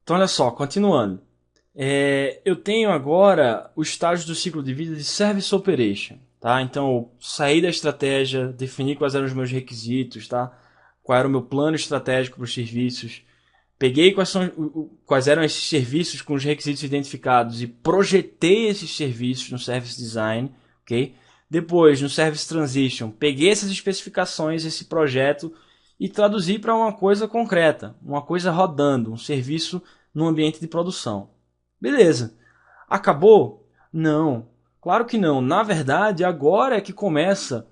Então, olha só, continuando. Eu tenho agora o estágio do ciclo de vida de Service Operation. Tá? Então, eu saí da estratégia, defini quais eram os meus requisitos, tá? Qual era o meu plano estratégico para os serviços. Peguei quais eram esses serviços com os requisitos identificados e projetei esses serviços no Service Design. Okay? Depois, no Service Transition, peguei essas especificações, esse projeto e traduzi para uma coisa concreta, uma coisa rodando, um serviço no ambiente de produção. Beleza. Acabou? Não. Claro que não. Na verdade, agora é que começa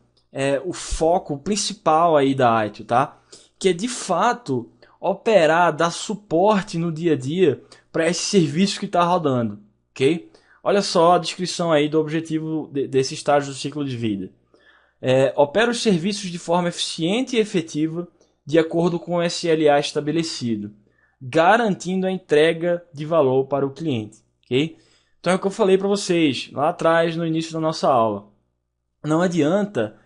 o foco principal aí da ITIL, tá? Que é de fato operar, dar suporte no dia a dia para esse serviço que está rodando, ok? Olha só a descrição aí do objetivo desse estágio do ciclo de vida. Opera os serviços de forma eficiente e efetiva de acordo com o SLA estabelecido, garantindo a entrega de valor para o cliente. Okay? Então é o que eu falei para vocês lá atrás no início da nossa aula. Não adianta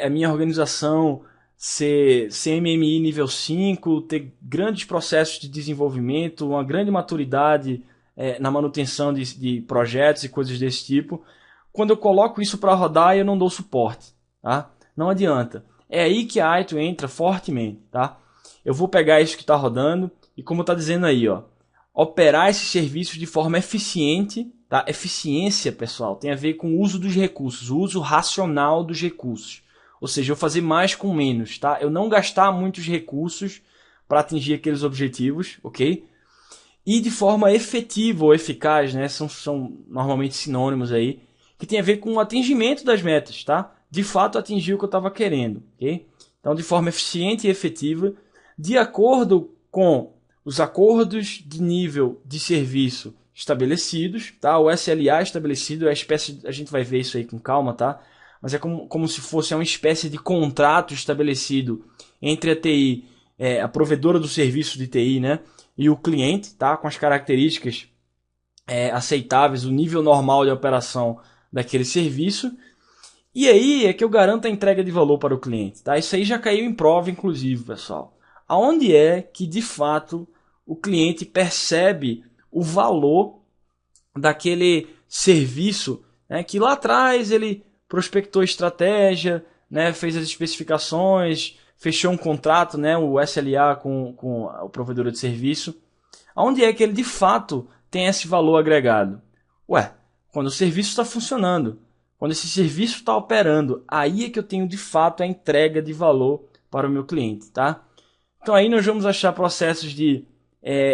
a minha organização ser CMMI nível 5, ter grandes processos de desenvolvimento, uma grande maturidade na manutenção de projetos e coisas desse tipo. Quando eu coloco isso para rodar, eu não dou suporte. Tá? Não adianta. É aí que a ITIL entra fortemente. Tá? Eu vou pegar isso que está rodando e, como está dizendo aí, ó, operar esses serviços de forma eficiente. Tá? Eficiência, pessoal, tem a ver com o uso dos recursos, o uso racional dos recursos. Ou seja, eu fazer mais com menos. Tá? Eu não gastar muitos recursos para atingir aqueles objetivos, ok? E de forma efetiva ou eficaz, né? São normalmente sinônimos aí, que tem a ver com o atingimento das metas, tá? De fato atingir o que eu estava querendo, ok? Então, de forma eficiente e efetiva, de acordo com os acordos de nível de serviço estabelecidos, tá? O SLA estabelecido é a espécie, a gente vai ver isso aí com calma, tá? Mas é como se fosse uma espécie de contrato estabelecido entre a TI, a provedora do serviço de TI, né? E o cliente, tá? Com as características aceitáveis, o nível normal de operação daquele serviço. E aí é que eu garanto a entrega de valor para o cliente. Tá? Isso aí já caiu em prova, inclusive, pessoal. Aonde é que, de fato, o cliente percebe o valor daquele serviço, né, que lá atrás ele prospectou estratégia, né, fez as especificações, fechou um contrato, né, o SLA com o provedor de serviço. Aonde é que ele de fato tem esse valor agregado? Ué, quando o serviço está funcionando, quando esse serviço está operando, aí é que eu tenho de fato a entrega de valor para o meu cliente, tá? Então aí nós vamos achar processos de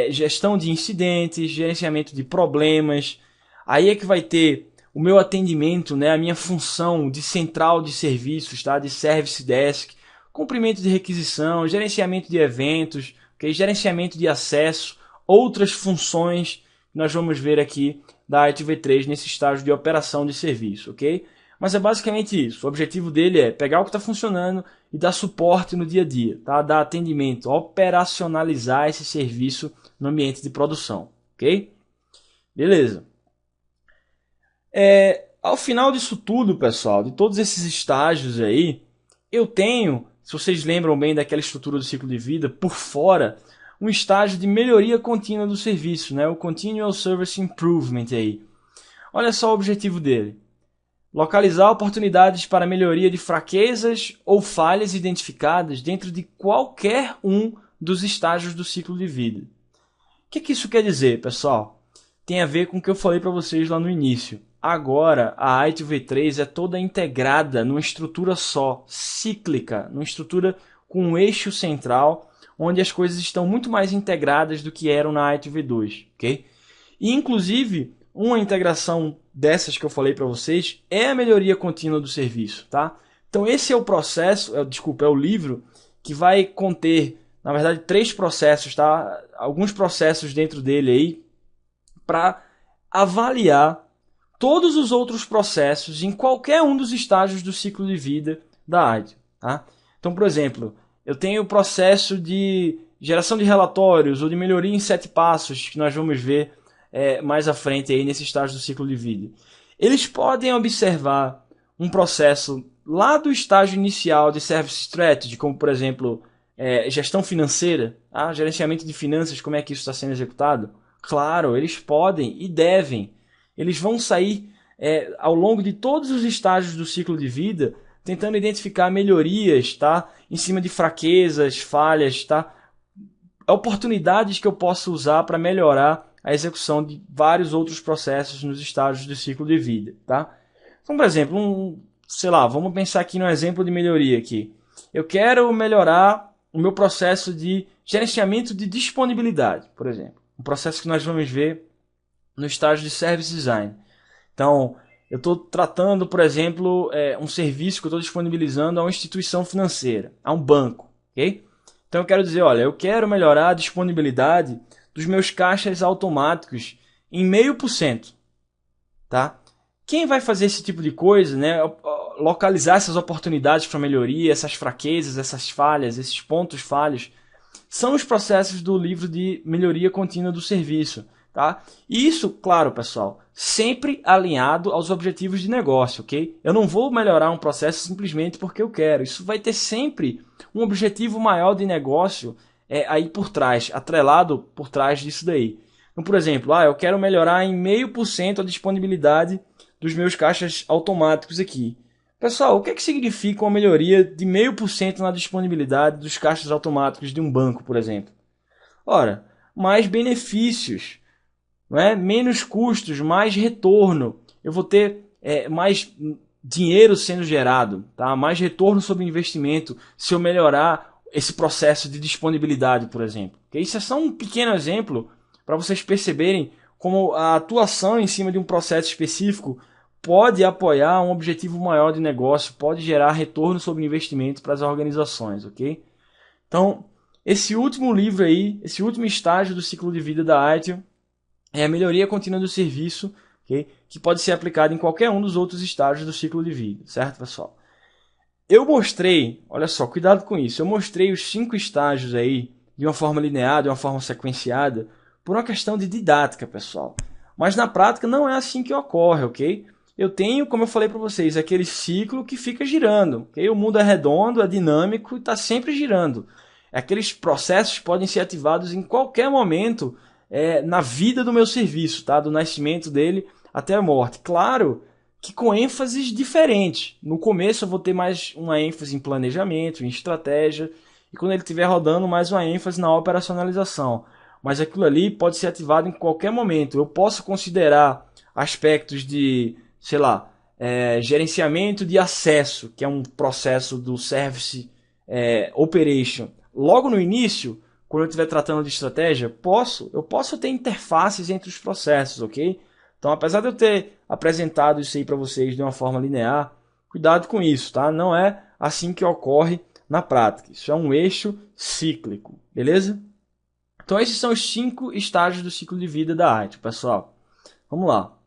gestão de incidentes, gerenciamento de problemas. Aí é que vai ter o meu atendimento, né, a minha função de central de serviços, tá? De service desk, cumprimento de requisição, gerenciamento de eventos, okay? Gerenciamento de acesso, outras funções que nós vamos ver aqui da ITIL V3 nesse estágio de operação de serviço, ok? Mas é basicamente isso. O objetivo dele é pegar o que está funcionando e dar suporte no dia a dia, tá? Dar atendimento, operacionalizar esse serviço no ambiente de produção, ok? Beleza. Ao final disso tudo, pessoal, de todos esses estágios aí, eu tenho, se vocês lembram bem daquela estrutura do ciclo de vida, por fora, um estágio de melhoria contínua do serviço, né? O Continual Service Improvement aí. Olha só o objetivo dele. Localizar oportunidades para melhoria de fraquezas ou falhas identificadas dentro de qualquer um dos estágios do ciclo de vida. O que isso quer dizer, pessoal? Tem a ver com o que eu falei para vocês lá no início. Agora, a ITIL V3 é toda integrada numa estrutura só, cíclica, numa estrutura com um eixo central, onde as coisas estão muito mais integradas do que eram na ITIL V2. Okay? E, inclusive, uma integração dessas que eu falei para vocês é a melhoria contínua do serviço. Tá? Então, esse é o processo, é o livro que vai conter, na verdade, 3 processos, tá? Alguns processos dentro dele aí, para avaliar todos os outros processos em qualquer um dos estágios do ciclo de vida da ITIL. Tá? Então, por exemplo, eu tenho o processo de geração de relatórios ou de melhoria em 7 passos, que nós vamos ver mais à frente aí nesse estágio do ciclo de vida. Eles podem observar um processo lá do estágio inicial de Service Strategy, como, por exemplo, gestão financeira, tá? Gerenciamento de finanças, como é que isso está sendo executado? Claro, eles podem e devem. Eles vão sair ao longo de todos os estágios do ciclo de vida, tentando identificar melhorias, tá? Em cima de fraquezas, falhas, tá? Oportunidades que eu posso usar para melhorar a execução de vários outros processos nos estágios do ciclo de vida, tá? Então, por exemplo, sei lá, vamos pensar aqui num exemplo de melhoria aqui. Eu quero melhorar o meu processo de gerenciamento de disponibilidade, por exemplo. Um processo que nós vamos ver no estágio de Service Design. Então, eu estou tratando, por exemplo, um serviço que eu estou disponibilizando a uma instituição financeira, a um banco, ok? Então eu quero dizer, olha, eu quero melhorar a disponibilidade dos meus caixas automáticos em 0,5%, tá? Quem vai fazer esse tipo de coisa, né? Localizar essas oportunidades para melhoria, essas fraquezas, essas falhas, esses pontos falhos, são os processos do livro de melhoria contínua do serviço, tá? E isso, claro, pessoal, sempre alinhado aos objetivos de negócio, ok? Eu não vou melhorar um processo simplesmente porque eu quero. Isso vai ter sempre um objetivo maior de negócio aí por trás, atrelado por trás disso daí. Então, por exemplo, eu quero melhorar em 0,5% a disponibilidade dos meus caixas automáticos aqui. Pessoal, o que significa uma melhoria de 0,5% na disponibilidade dos caixas automáticos de um banco, por exemplo? Ora, mais benefícios, não é? Menos custos, mais retorno. Eu vou ter mais dinheiro sendo gerado, tá? Mais retorno sobre investimento se eu melhorar esse processo de disponibilidade, por exemplo. Okay? Isso é só um pequeno exemplo para vocês perceberem como a atuação em cima de um processo específico pode apoiar um objetivo maior de negócio, pode gerar retorno sobre investimento para as organizações, ok? Então, esse último livro aí, esse último estágio do ciclo de vida da ITIL é a melhoria contínua do serviço, okay? Que pode ser aplicado em qualquer um dos outros estágios do ciclo de vida, certo, pessoal? Eu mostrei, olha só, cuidado com isso, eu mostrei os 5 estágios aí de uma forma linear, de uma forma sequenciada, por uma questão de didática, pessoal. Mas na prática não é assim que ocorre, ok? Eu tenho, como eu falei para vocês, aquele ciclo que fica girando. Okay? O mundo é redondo, é dinâmico e está sempre girando. Aqueles processos podem ser ativados em qualquer momento na vida do meu serviço, tá? Do nascimento dele até a morte. Claro que com ênfases diferentes. No começo eu vou ter mais uma ênfase em planejamento, em estratégia, e quando ele estiver rodando, mais uma ênfase na operacionalização. Mas aquilo ali pode ser ativado em qualquer momento. Eu posso considerar aspectos de, sei lá, gerenciamento de acesso, que é um processo do Service Operation. Logo no início, quando eu estiver tratando de estratégia, eu posso ter interfaces entre os processos, ok? Então, apesar de eu ter apresentado isso aí para vocês de uma forma linear, cuidado com isso, tá? Não é assim que ocorre na prática. Isso é um eixo cíclico, beleza? Então, esses são os 5 estágios do ciclo de vida da arte, pessoal. Vamos lá.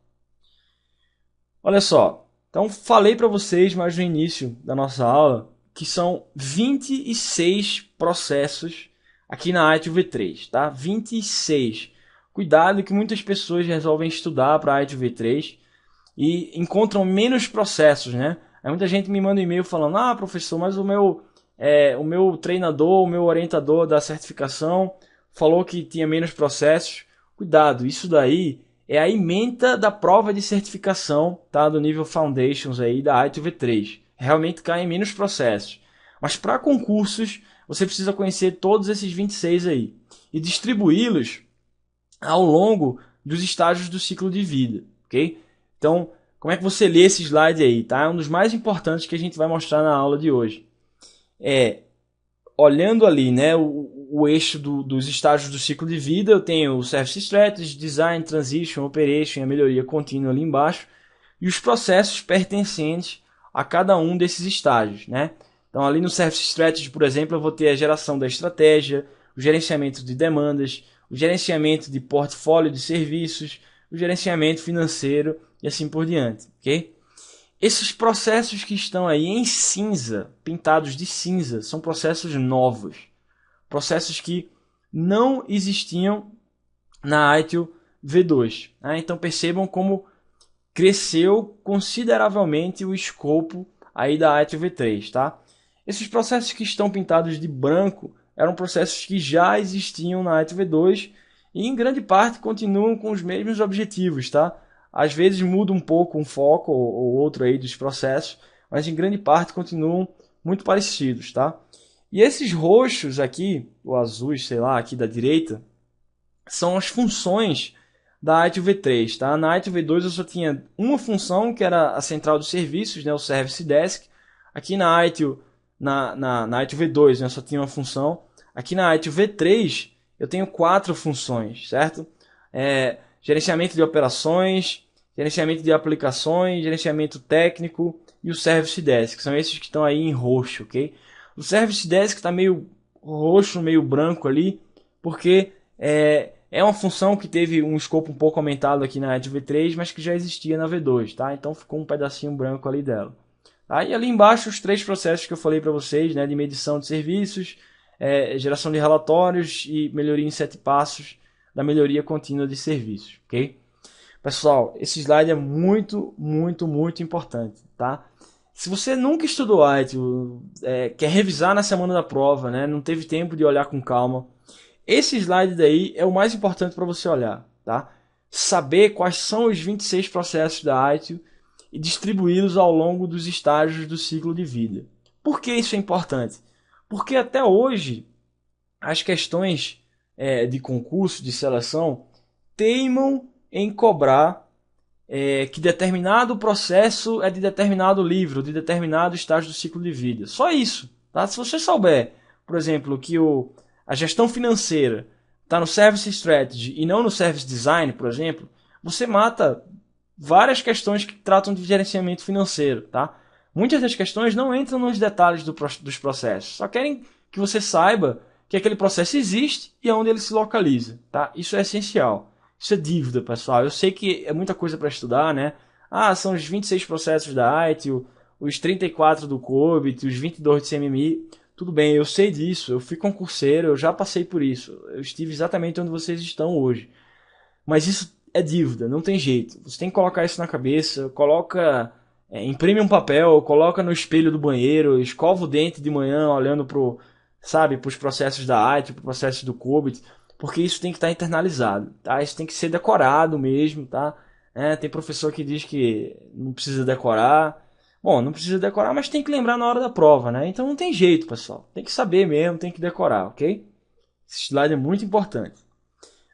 Olha só. Então, falei para vocês mais no início da nossa aula que são 26 processos aqui na ITIL V3, tá? 26. Cuidado que muitas pessoas resolvem estudar para a ITIL V3 e encontram menos processos, né? Aí muita gente me manda um e-mail falando, professor, mas o meu treinador, o meu orientador da certificação falou que tinha menos processos. Cuidado, isso daí é a ementa da prova de certificação, tá? Do nível Foundations aí da ITIL V3. Realmente caem menos processos. Mas para concursos, você precisa conhecer todos esses 26 aí e distribuí-los ao longo dos estágios do ciclo de vida, ok? Então, como é que você lê esse slide aí, tá? É um dos mais importantes que a gente vai mostrar na aula de hoje. Olhando ali, né, o eixo dos estágios do ciclo de vida, eu tenho o Service Strategy, Design, Transition, Operation e a melhoria contínua ali embaixo, e os processos pertencentes a cada um desses estágios, né? Então, ali no Service Strategy, por exemplo, eu vou ter a geração da estratégia, o gerenciamento de demandas, o gerenciamento de portfólio de serviços, o gerenciamento financeiro e assim por diante, ok? Esses processos que estão aí em cinza, pintados de cinza, são processos novos. Processos que não existiam na ITIL V2. Né? Então percebam como cresceu consideravelmente o escopo aí da ITIL V3. Tá? Esses processos que estão pintados de branco eram processos que já existiam na ITIL V2 e em grande parte continuam com os mesmos objetivos, tá? Às vezes muda um pouco um foco ou outro aí dos processos, mas em grande parte continuam muito parecidos, tá? E esses roxos aqui, ou azuis, sei lá, aqui da direita, são as funções da ITIL V3, tá? Na ITIL V2 eu só tinha uma função, que era a central de serviços, né, o Service Desk. Aqui na ITIL V2, né, eu só tinha uma função. Aqui na ITIL V3 eu tenho 4 funções, certo? Gerenciamento de operações, gerenciamento de aplicações, gerenciamento técnico e o Service Desk, são esses que estão aí em roxo, ok? O Service Desk está meio roxo, meio branco ali, porque é uma função que teve um escopo um pouco aumentado aqui na ITIL V3, mas que já existia na V2, tá? Então ficou um pedacinho branco ali dela. Tá? E ali embaixo os 3 processos que eu falei para vocês, né, de medição de serviços, geração de relatórios e melhoria em 7 passos da melhoria contínua de serviços, ok? Pessoal, esse slide é muito, muito, muito importante, tá? Se você nunca estudou ITIL, quer revisar na semana da prova, né, não teve tempo de olhar com calma, esse slide daí é o mais importante para você olhar, tá? Saber quais são os 26 processos da ITIL e distribuí-los ao longo dos estágios do ciclo de vida. Por que isso é importante? Porque até hoje as questões de concurso, de seleção, teimam em cobrar que determinado processo é de determinado livro, de determinado estágio do ciclo de vida. Só isso. Tá? Se você souber, por exemplo, que a gestão financeira está no Service Strategy e não no Service Design, por exemplo, você mata várias questões que tratam de gerenciamento financeiro. Tá? Muitas das questões não entram nos detalhes dos processos, só querem que você saiba que aquele processo existe e onde ele se localiza. Tá? Isso é essencial. Isso é dívida, pessoal. Eu sei que é muita coisa para estudar, né? São os 26 processos da ITIL, os 34 do COBIT, os 22 de CMMI. Tudo bem, eu sei disso. Eu fui concurseiro, eu já passei por isso. Eu estive exatamente onde vocês estão hoje. Mas isso é dívida, não tem jeito. Você tem que colocar isso na cabeça. Coloca, imprime um papel, coloca no espelho do banheiro, escova o dente de manhã olhando para os processos da ITIL, para os processos do COBIT. Porque isso tem que estar internalizado, tá? Isso tem que ser decorado mesmo, tá? Tem professor que diz que não precisa decorar. Bom, não precisa decorar, mas tem que lembrar na hora da prova, né? Então não tem jeito, pessoal. Tem que saber mesmo, tem que decorar, ok? Esse slide é muito importante.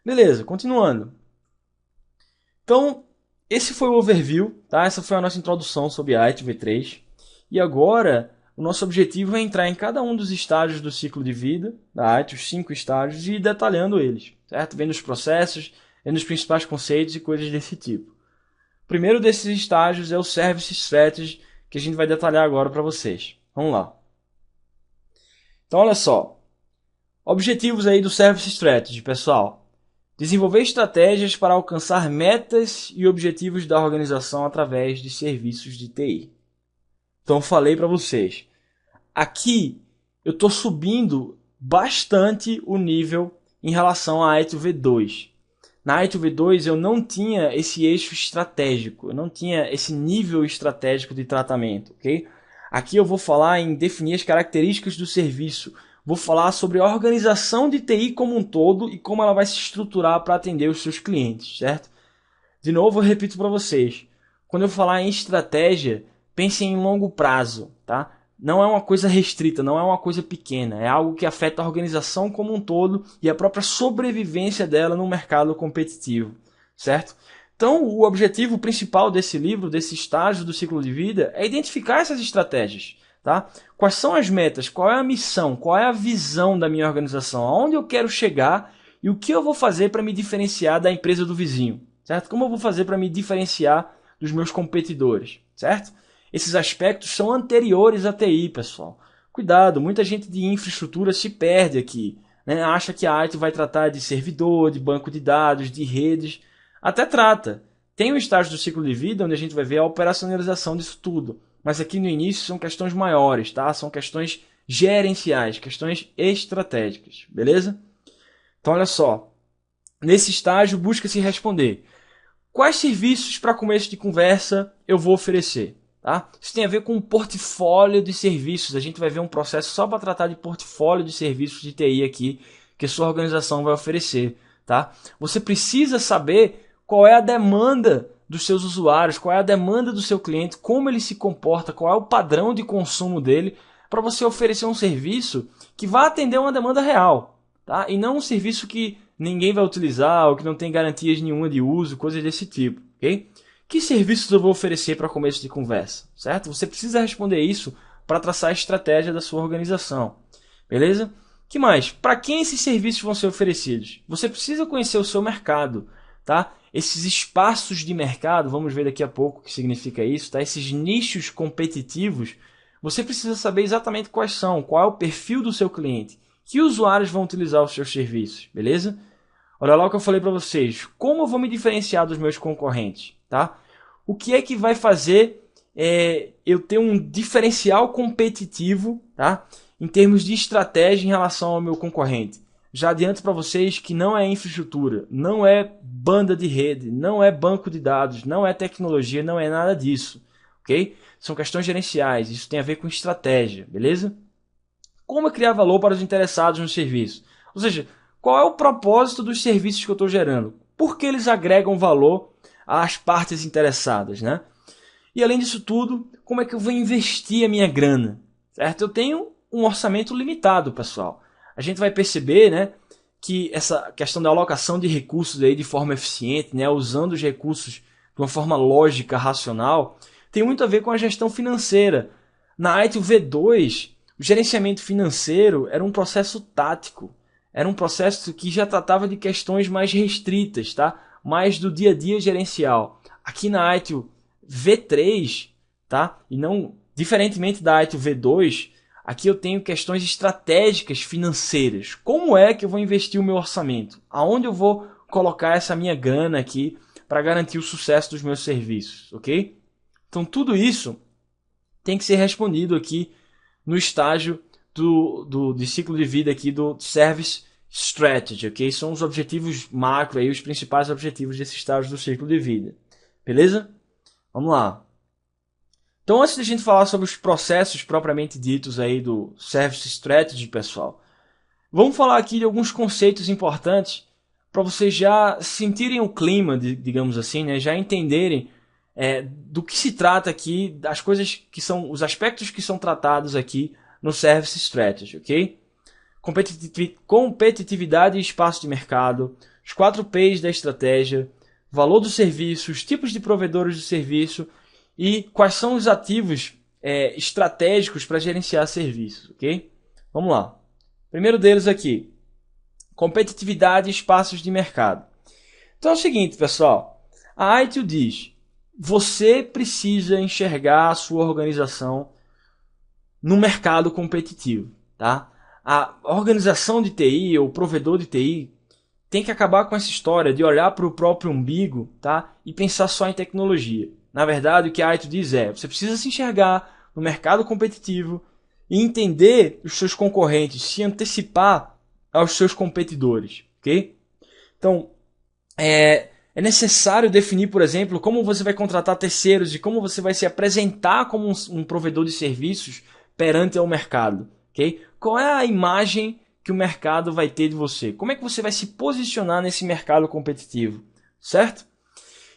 Beleza, continuando. Então, esse foi o overview, tá? Essa foi a nossa introdução sobre a ITIL V3. E agora, o nosso objetivo é entrar em cada um dos estágios do ciclo de vida da ITIL, os 5 estágios, e ir detalhando eles, certo? Vendo os processos, vendo os principais conceitos e coisas desse tipo. O primeiro desses estágios é o Service Strategy, que a gente vai detalhar agora para vocês. Vamos lá. Então, olha só. Objetivos aí do Service Strategy, pessoal. Desenvolver estratégias para alcançar metas e objetivos da organização através de serviços de TI. Então, falei para vocês. Aqui, eu estou subindo bastante o nível em relação à ITIL V2. Na ITIL V2, eu não tinha esse eixo estratégico. Eu não tinha esse nível estratégico de tratamento, ok? Aqui eu vou falar em definir as características do serviço. Vou falar sobre a organização de TI como um todo e como ela vai se estruturar para atender os seus clientes, certo? De novo, eu repito para vocês. Quando eu falar em estratégia, pensem em longo prazo, tá? Não é uma coisa restrita, não é uma coisa pequena. É algo que afeta a organização como um todo e a própria sobrevivência dela no mercado competitivo, certo? Então, o objetivo principal desse livro, desse estágio do ciclo de vida, é identificar essas estratégias. Tá? Quais são as metas? Qual é a missão? Qual é a visão da minha organização? Aonde eu quero chegar e o que eu vou fazer para me diferenciar da empresa do vizinho? Certo? Como eu vou fazer para me diferenciar dos meus competidores? Certo? Esses aspectos são anteriores à TI, pessoal. Cuidado, muita gente de infraestrutura se perde aqui. Né? Acha que a ITIL vai tratar de servidor, de banco de dados, de redes. Até trata. Tem um estágio do ciclo de vida onde a gente vai ver a operacionalização disso tudo. Mas aqui no início são questões maiores, tá? São questões gerenciais, questões estratégicas, beleza? Então olha só, nesse estágio busca-se responder quais serviços para começo de conversa eu vou oferecer, Tá? Isso tem a ver com um portfólio de serviços. A gente vai ver um processo só para tratar de portfólio de serviços de TI aqui que a sua organização vai oferecer. Tá? Você precisa saber qual é a demanda dos seus usuários, qual é a demanda do seu cliente, como ele se comporta, qual é o padrão de consumo dele, para você oferecer um serviço que vai atender uma demanda real. Tá? E não um serviço que ninguém vai utilizar ou que não tem garantias nenhuma de uso, coisas desse tipo. Okay? Que serviços eu vou oferecer para começo de conversa? Certo? Você precisa responder isso para traçar a estratégia da sua organização. Beleza? Que mais? Para quem esses serviços vão ser oferecidos? Você precisa conhecer o seu mercado. Tá? Esses espaços de mercado, vamos ver daqui a pouco o que significa isso. Tá? Esses nichos competitivos, você precisa saber exatamente quais são, qual é o perfil do seu cliente. Que usuários vão utilizar os seus serviços, beleza? Olha lá o que eu falei para vocês. Como eu vou me diferenciar dos meus concorrentes? Tá? O que é que vai fazer eu ter um diferencial competitivo, tá? Em termos de estratégia em relação ao meu concorrente? Já adianto para vocês que não é infraestrutura, não é banda de rede, não é banco de dados, não é tecnologia, não é nada disso. Okay? São questões gerenciais, isso tem a ver com estratégia, beleza? Como criar valor para os interessados no serviço? Ou seja, qual é o propósito dos serviços que eu estou gerando? Por que eles agregam valor às partes interessadas, né? E além disso tudo, como é que eu vou investir a minha grana? Certo? Eu tenho um orçamento limitado, pessoal. A gente vai perceber, né, que essa questão da alocação de recursos aí de forma eficiente, né, usando os recursos de uma forma lógica, racional, tem muito a ver com a gestão financeira. Na ITIL V2, o gerenciamento financeiro era um processo tático. Era um processo que já tratava de questões mais restritas, tá? Mais do dia a dia gerencial. Aqui na ITIL V3, tá? E não, diferentemente da ITIL V2, aqui eu tenho questões estratégicas financeiras. Como é que eu vou investir o meu orçamento? Aonde eu vou colocar essa minha grana aqui para garantir o sucesso dos meus serviços, ok? Então tudo isso tem que ser respondido aqui no estágio de ciclo de vida aqui do Service Strategy, ok? São os objetivos macro, aí, os principais objetivos desse estágio do ciclo de vida. Beleza? Vamos lá. Então, antes de a gente falar sobre os processos propriamente ditos aí do Service Strategy, pessoal, vamos falar aqui de alguns conceitos importantes para vocês já sentirem o clima, digamos assim, né? Já entenderem do que se trata aqui, das coisas que são, os aspectos que são tratados aqui no Service Strategy, ok? Competitividade e espaço de mercado, os 4 P's da estratégia, valor do serviço, os tipos de provedores de serviço e quais são os ativos estratégicos para gerenciar serviços, ok? Vamos lá. Primeiro deles aqui, competitividade e espaços de mercado. Então é o seguinte, pessoal, a ITIL diz: você precisa enxergar a sua organização no mercado competitivo, tá? A organização de TI, ou o provedor de TI, tem que acabar com essa história de olhar para o próprio umbigo, tá? E pensar só em tecnologia. Na verdade, o que a ITIL diz você precisa se enxergar no mercado competitivo e entender os seus concorrentes, se antecipar aos seus competidores, ok? Então, é necessário definir, por exemplo, como você vai contratar terceiros e como você vai se apresentar como um provedor de serviços perante ao mercado. Okay? Qual é a imagem que o mercado vai ter de você? Como é que você vai se posicionar nesse mercado competitivo? Certo?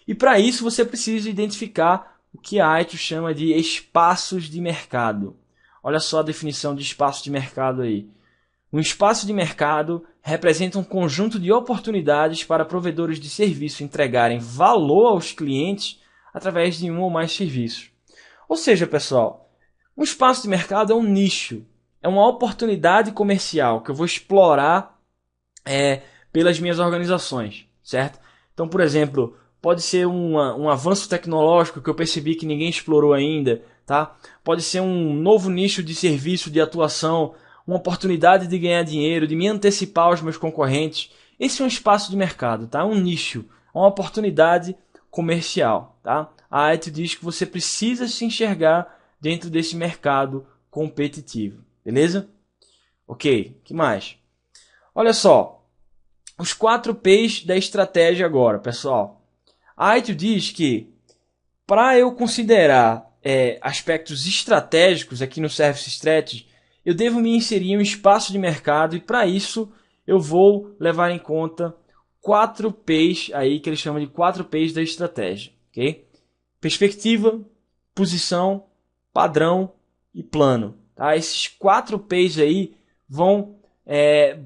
E para isso você precisa identificar o que a ITIL chama de espaços de mercado. Olha só a definição de espaço de mercado aí. Um espaço de mercado representa um conjunto de oportunidades para provedores de serviço entregarem valor aos clientes através de um ou mais serviços. Ou seja, pessoal, um espaço de mercado é um nicho, é uma oportunidade comercial que eu vou explorar pelas minhas organizações, certo? Então, por exemplo, pode ser um avanço tecnológico que eu percebi que ninguém explorou ainda, tá? Pode ser um novo nicho de serviço, de atuação, uma oportunidade de ganhar dinheiro, de me antecipar aos meus concorrentes. Esse é um espaço de mercado, tá? Um nicho, uma oportunidade comercial, tá? A ITIL diz que você precisa se enxergar dentro desse mercado competitivo, beleza? Ok, que mais? Olha só, os 4 P's da estratégia agora, pessoal. A ITIL diz que para eu considerar aspectos estratégicos aqui no Service Strategy, eu devo me inserir em um espaço de mercado e para isso eu vou levar em conta 4 P's aí que eles chamam de 4 P's da estratégia, ok? Perspectiva, posição, padrão e plano. Tá? Esses 4 P's aí vão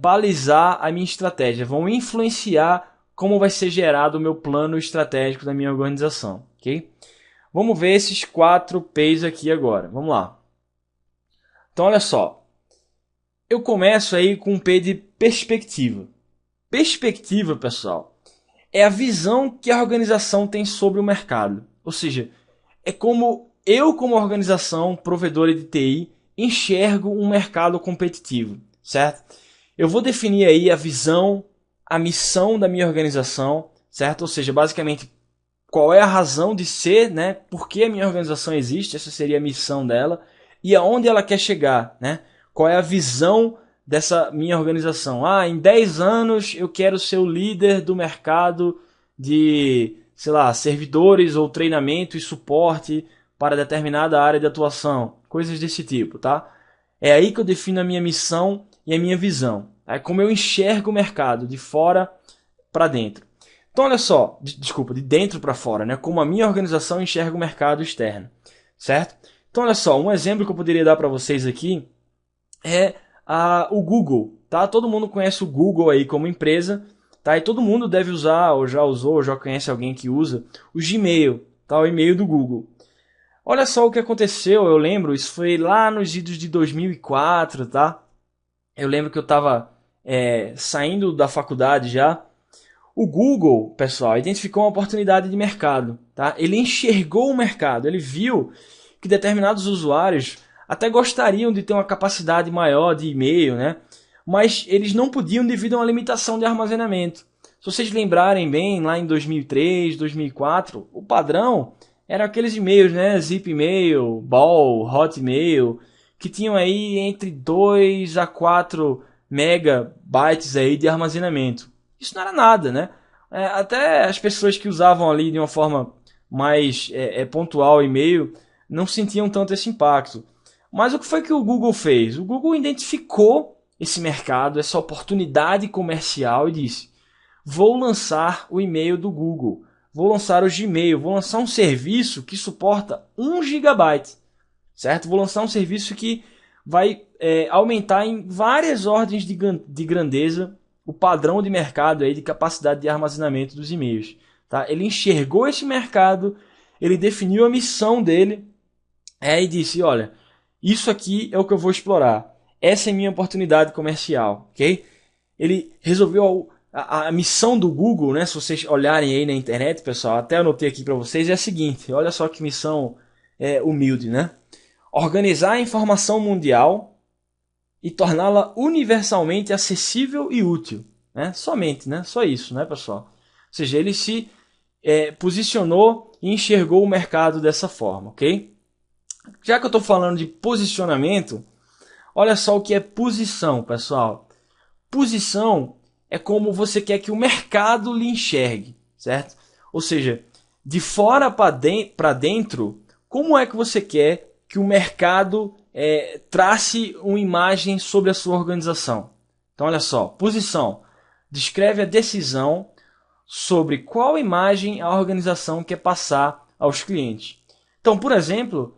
balizar a minha estratégia, vão influenciar como vai ser gerado o meu plano estratégico da minha organização, ok? Vamos ver esses 4 P's aqui agora. Vamos lá. Então, olha só. Eu começo aí com um P de perspectiva. Perspectiva, pessoal, é a visão que a organização tem sobre o mercado. Ou seja, é como eu, como organização provedora de TI, enxergo um mercado competitivo, certo? Eu vou definir aí a visão, a missão da minha organização, certo? Ou seja, basicamente, qual é a razão de ser, né? Por que a minha organização existe, essa seria a missão dela, e aonde ela quer chegar, né? Qual é a visão dessa minha organização? Em 10 anos eu quero ser o líder do mercado de, sei lá, servidores ou treinamento e suporte para determinada área de atuação, coisas desse tipo, tá? É aí que eu defino a minha missão e a minha visão. É como eu enxergo o mercado, de fora para dentro. Então, olha só, desculpa, de dentro para fora, né? Como a minha organização enxerga o mercado externo, certo? Então, olha só, um exemplo que eu poderia dar para vocês aqui é o Google, tá? Todo mundo conhece o Google aí como empresa, tá? E todo mundo deve usar, ou já usou, ou já conhece alguém que usa o Gmail, tá? O e-mail do Google. Olha só o que aconteceu, eu lembro, isso foi lá nos idos de 2004, tá? Eu lembro que eu estava saindo da faculdade já. O Google, pessoal, identificou uma oportunidade de mercado, tá? Ele enxergou o mercado, ele viu que determinados usuários até gostariam de ter uma capacidade maior de e-mail, né? Mas eles não podiam devido a uma limitação de armazenamento. Se vocês lembrarem bem, lá em 2003, 2004, o padrão eram aqueles e-mails, né? Zip e-mail, Ball, Hotmail, que tinham aí entre 2 a 4 megabytes aí de armazenamento. Isso não era nada, né? Até as pessoas que usavam ali de uma forma mais pontual o e-mail não sentiam tanto esse impacto. Mas o que foi que o Google fez? O Google identificou esse mercado, essa oportunidade comercial e disse: vou lançar o e-mail do Google, vou lançar o Gmail, vou lançar um serviço que suporta 1 gigabyte, certo? Vou lançar um serviço que vai aumentar em várias ordens de grandeza o padrão de mercado aí de capacidade de armazenamento dos e-mails. Tá? Ele enxergou esse mercado, ele definiu a missão dele e disse: olha, isso aqui é o que eu vou explorar. Essa é a minha oportunidade comercial. Okay? Ele resolveu a missão do Google, né? Se vocês olharem aí na internet, pessoal, até anotei aqui para vocês, é a seguinte: olha só que missão humilde, né? Organizar a informação mundial e torná-la universalmente acessível e útil, né? Somente, né? Só isso, né, pessoal? Ou seja, ele se posicionou e enxergou o mercado dessa forma, ok? Já que eu estou falando de posicionamento, olha só o que é posição, pessoal. Posição é como você quer que o mercado lhe enxergue, certo? Ou seja, de fora para dentro, como é que você quer que o mercado trace uma imagem sobre a sua organização? Então, olha só, posição descreve a decisão sobre qual imagem a organização quer passar aos clientes. Então, por exemplo,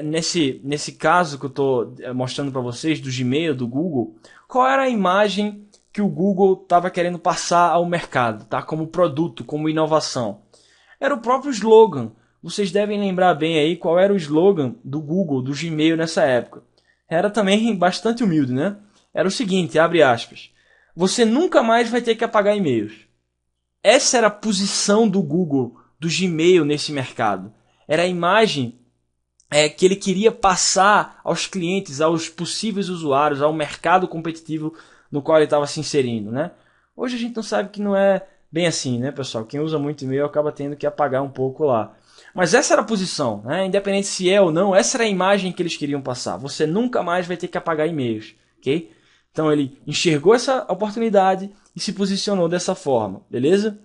nesse caso que eu estou mostrando para vocês do Gmail, do Google, qual era a imagem que o Google estava querendo passar ao mercado, tá? Como produto, como inovação? Era o próprio slogan. Vocês devem lembrar bem aí qual era o slogan do Google, do Gmail nessa época. Era também bastante humilde, né? Era o seguinte, abre aspas: você nunca mais vai ter que apagar e-mails. Essa era a posição do Google, do Gmail nesse mercado. Era a imagem que ele queria passar aos clientes, aos possíveis usuários, ao mercado competitivo no qual ele estava se inserindo, né? Hoje a gente não sabe que não é bem assim, né, pessoal? Quem usa muito e-mail acaba tendo que apagar um pouco lá. Mas essa era a posição, né? Independente se é ou não, essa era a imagem que eles queriam passar. Você nunca mais vai ter que apagar e-mails, ok? Então ele enxergou essa oportunidade e se posicionou dessa forma, beleza?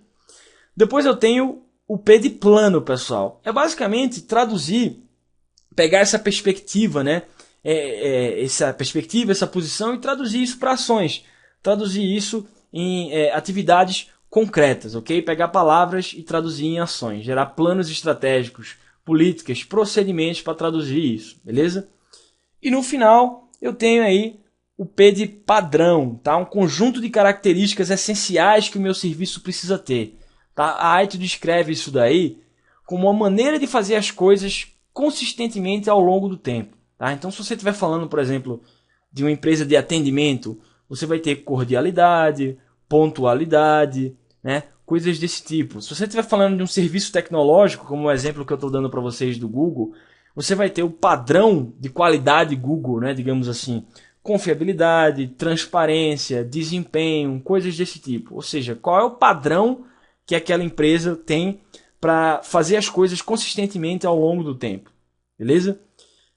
Depois eu tenho o P de plano, pessoal. É basicamente traduzir pegar essa perspectiva, né? Essa perspectiva, essa posição e traduzir isso para ações. Traduzir isso em atividades concretas, ok? Pegar palavras e traduzir em ações. Gerar planos estratégicos, políticas, procedimentos para traduzir isso, beleza? E no final eu tenho aí o P de padrão, tá? Um conjunto de características essenciais que o meu serviço precisa ter. Tá? A AITO descreve isso daí como uma maneira de fazer as coisas consistentemente ao longo do tempo. Tá? Então, se você estiver falando, por exemplo, de uma empresa de atendimento, você vai ter cordialidade, pontualidade, né? Coisas desse tipo. Se você estiver falando de um serviço tecnológico, como o exemplo que eu estou dando para vocês do Google, você vai ter o padrão de qualidade Google, né? Digamos assim, confiabilidade, transparência, desempenho, coisas desse tipo. Ou seja, qual é o padrão que aquela empresa tem para fazer as coisas consistentemente ao longo do tempo. Beleza?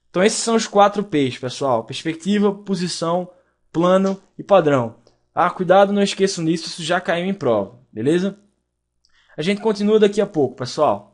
Então esses são os 4 P's, pessoal. Perspectiva, posição, plano e padrão. Ah, cuidado, não esqueçam disso, isso já caiu em prova. Beleza? A gente continua daqui a pouco, pessoal.